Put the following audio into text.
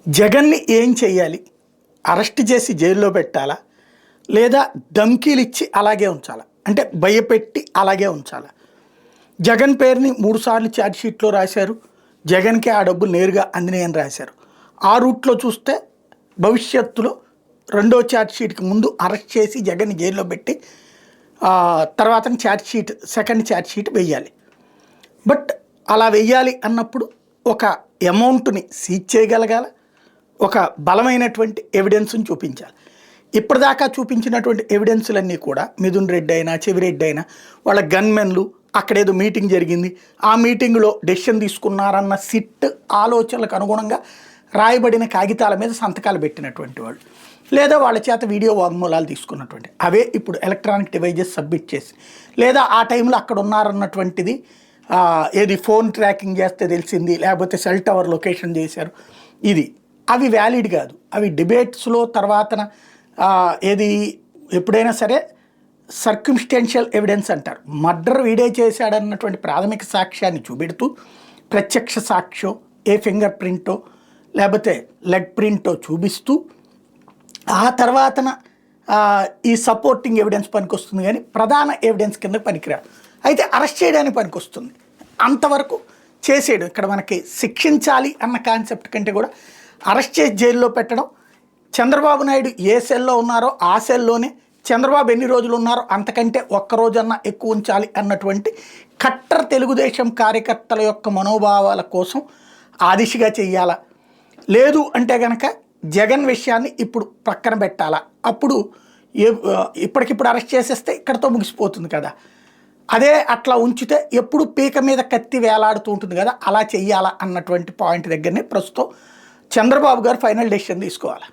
జగన్‌ని ఏం చేయాలి? అరెస్ట్ చేసి జైల్లో పెట్టాలా? లేదా ధమ్కీలిచ్చి అలాగే ఉంచాలా? అంటే భయపెట్టి అలాగే ఉంచాలా? జగన్ పేరుని 3 సార్లు ఛార్జ్‌షీట్‌లో రాశారు. జగన్‌కే ఆ డబ్బులు నేరుగా అందినాయని రాశారు. ఆ రూట్‌లో చూస్తే భవిష్యత్తులో రెండో ఛార్జ్‌షీట్‌కి ముందు అరెస్ట్ చేసి జగన్‌ని జైల్లో పెట్టి తర్వాతన సెకండ్ ఛార్జ్‌షీట్ వెయ్యాలి. బట్ అలా వెయ్యాలి అన్నప్పుడు ఒక అమౌంట్‌ని సీజ్ చేయగలగాల. ఒక బలమైనటువంటి ఎవిడెన్స్‌ని చూపించాలి. ఇప్పటిదాకా చూపించినటువంటి ఎవిడెన్స్‌లన్నీ కూడా మిథున్ రెడ్డి అయినా, చెవిరెడ్డి అయినా వాళ్ళ గన్‌మెన్‌లు అక్కడేదో మీటింగ్ జరిగింది. ఆ మీటింగ్‌లో డెసిషన్ తీసుకున్నారన్న సిట్ ఆలోచనలకు అనుగుణంగా రాయబడిన కాగితాల మీద సంతకాలు పెట్టినటువంటి వాళ్ళు. లేదా వాళ్ళ చేత వీడియో వాంగ్మూలాలు తీసుకున్నటువంటి అవే ఇప్పుడు ఎలక్ట్రానిక్ డివైజెస్ సబ్మిట్ చేసి లేదా ఆ టైంలో అక్కడ ఉన్నారన్నటువంటిది ఏది ఫోన్ ట్రాకింగ్ చేస్తే తెలిసింది, లేకపోతే సెల్ టవర్ లొకేషన్ చేశారు. ఇది అవి వ్యాలిడ్ కాదు. అవి డిబేట్స్లో తర్వాతన ఏది ఎప్పుడైనా సరే సర్క్యుమ్స్టెన్షియల్ ఎవిడెన్స్ అంటారు. మర్డర్ వీడే చేశాడన్నటువంటి ప్రాథమిక సాక్ష్యాన్ని చూపెడుతూ ప్రత్యక్ష సాక్ష్యం ఏ ఫింగర్ ప్రింటో లేకపోతే లెగ్ ప్రింటో చూపిస్తూ ఆ తర్వాతన ఈ సపోర్టింగ్ ఎవిడెన్స్ పనికొస్తుంది, కానీ ప్రధాన ఎవిడెన్స్ కింద పనికిరాదు. అయితే అరెస్ట్ చేయడానికి పనికొస్తుంది. అంతవరకు చేసేయడం ఇక్కడ మనకి శిక్షించాలి అన్న కాన్సెప్ట్ కంటే కూడా అరెస్ట్ చేసి జైల్లో పెట్టడం. చంద్రబాబు నాయుడు ఏ సెల్లో ఉన్నారో ఆ సెల్లోనే చంద్రబాబు ఎన్ని రోజులు ఉన్నారో అంతకంటే ఒక్కరోజన్నా ఎక్కువ ఉంచాలి అన్నటువంటి కట్టర్ తెలుగుదేశం కార్యకర్తల యొక్క మనోభావాల కోసం ఆ దిశగా చెయ్యాలా? లేదు అంటే కనుక జగన్ విషయాన్ని ఇప్పుడు పక్కన పెట్టాలా? అప్పుడు ఇప్పటికిప్పుడు అరెస్ట్ చేసేస్తే ఇక్కడతో ముగిసిపోతుంది కదా. అదే అట్లా ఉంచితే ఎప్పుడు పీక మీద కత్తి వేలాడుతూ ఉంటుంది కదా, అలా చెయ్యాలా అన్నటువంటి పాయింట్ దగ్గరనే ప్రస్తుతం చంద్రబాబు గారు ఫైనల్ డెసిషన్ తీసుకోవాలి.